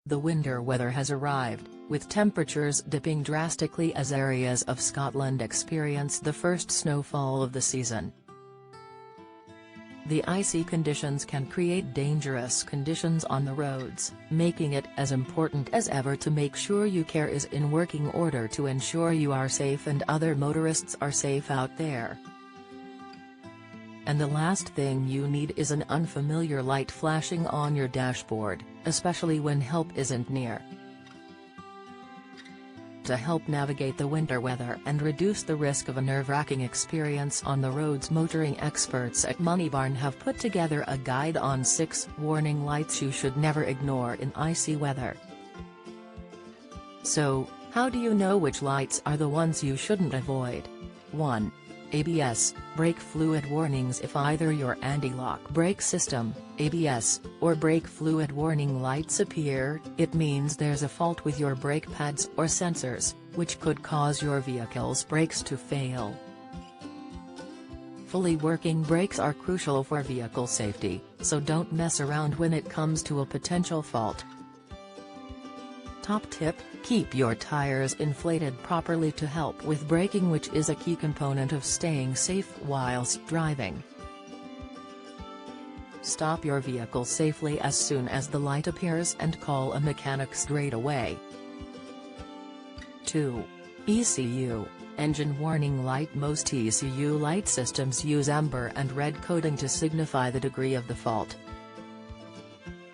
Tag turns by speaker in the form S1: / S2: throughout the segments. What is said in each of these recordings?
S1: The winter weather has arrived, with temperatures dipping drastically as areas of Scotland experience the first snowfall of the season. The icy conditions can create dangerous conditions on the roads, making it as important as ever to make sure your car is in working order to ensure you are safe and other motorists are safe out there. And the last thing you need is an unfamiliar light flashing on your dashboard, especially when help isn't near. To help navigate the winter weather and reduce the risk of a nerve-wracking experience on the roads, motoring experts at Moneybarn have put together a guide on 6 warning lights you should never ignore in icy weather. So, how do you know which lights are the ones you shouldn't avoid? 1. ABS, brake fluid warnings. If either your anti-lock brake system, ABS, or brake fluid warning lights appear, it means there's a fault with your brake pads or sensors, which could cause your vehicle's brakes to fail. Fully working brakes are crucial for vehicle safety, so don't mess around when it comes to a potential fault. Top tip: keep your tires inflated properly to help with braking, which is a key component of staying safe whilst driving. Stop your vehicle safely as soon as the light appears and call a mechanic straight away. 2. ECU, engine warning light. Most ECU light systems use amber and red coding to signify the degree of the fault.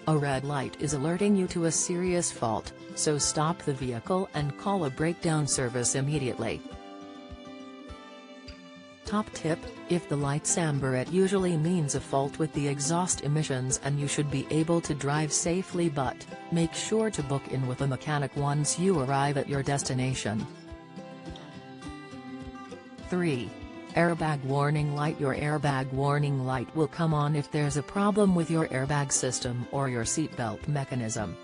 S1: A red light is alerting you to a serious fault, so stop the vehicle and call a breakdown service immediately. Top tip: if the light's amber, it usually means a fault with the exhaust emissions and you should be able to drive safely, but make sure to book in with a mechanic once you arrive at your destination. 3. Airbag warning light. Your airbag warning light will come on if there's a problem with your airbag system or your seatbelt mechanism.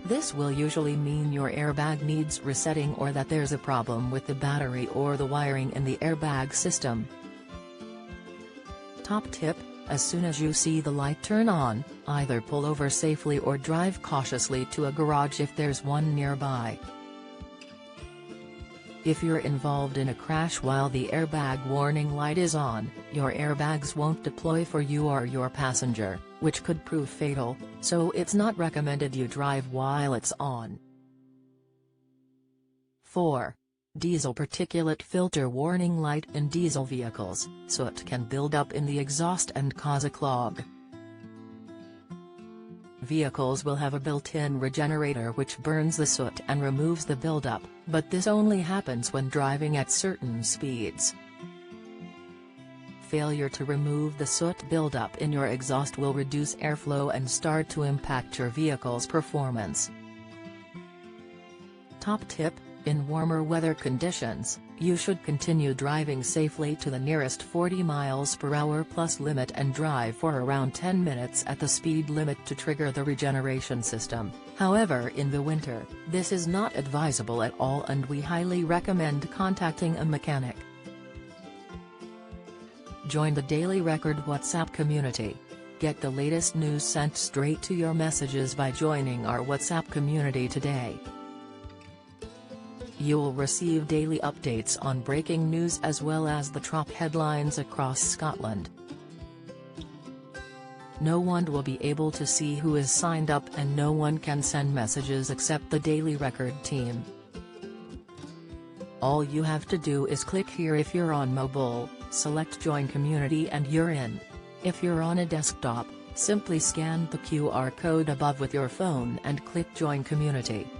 S1: This will usually mean your airbag needs resetting or that there's a problem with the battery or the wiring in the airbag system. Top tip: as soon as you see the light turn on, either pull over safely or drive cautiously to a garage if there's one nearby. If you're involved in a crash while the airbag warning light is on, your airbags won't deploy for you or your passenger, which could prove fatal, so it's not recommended you drive while it's on. 4. Diesel particulate filter warning light. In diesel vehicles, soot can build up in the exhaust and cause a clog. Vehicles will have a built-in regenerator which burns the soot and removes the buildup, but this only happens when driving at certain speeds. Failure to remove the soot buildup in your exhaust will reduce airflow and start to impact your vehicle's performance. Top tip: in warmer weather conditions, you should continue driving safely to the nearest 40 mph plus limit and drive for around 10 minutes at the speed limit to trigger the regeneration system. However, in the winter, this is not advisable at all and we highly recommend contacting a mechanic. Join the Daily Record WhatsApp community. Get the latest news sent straight to your messages by joining our WhatsApp community today. You'll receive daily updates on breaking news as well as the top headlines across Scotland. No one will be able to see who is signed up and no one can send messages except the Daily Record team. All you have to do is click here if you're on mobile, select Join Community and you're in. If you're on a desktop, simply scan the QR code above with your phone and click Join Community.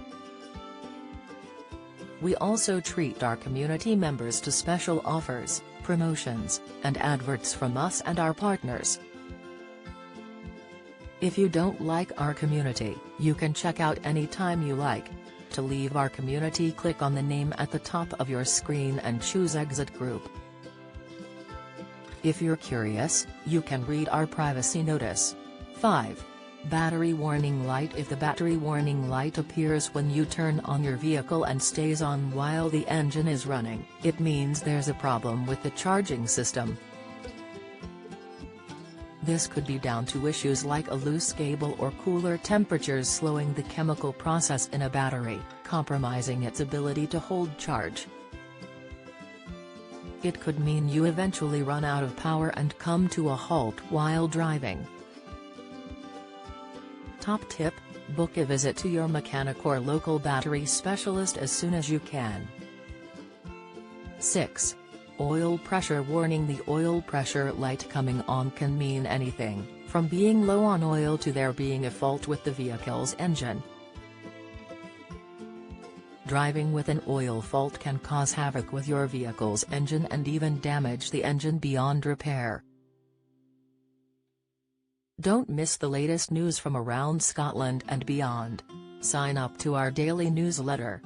S1: We also treat our community members to special offers, promotions, and adverts from us and our partners. If you don't like our community, you can check out anytime you like. To leave our community, click on the name at the top of your screen and choose Exit Group. If you're curious, you can read our privacy notice. 5. Battery warning light. If the battery warning light appears when you turn on your vehicle and stays on while the engine is running, it means there's a problem with the charging system. This could be down to issues like a loose cable or cooler temperatures slowing the chemical process in a battery, compromising its ability to hold charge. It could mean you eventually run out of power and come to a halt while driving. Top tip: book a visit to your mechanic or local battery specialist as soon as you can. 6. Oil pressure warning. The oil pressure light coming on can mean anything, from being low on oil to there being a fault with the vehicle's engine. Driving with an oil fault can cause havoc with your vehicle's engine and even damage the engine beyond repair. Don't miss the latest news from around Scotland and beyond. Sign up to our daily newsletter.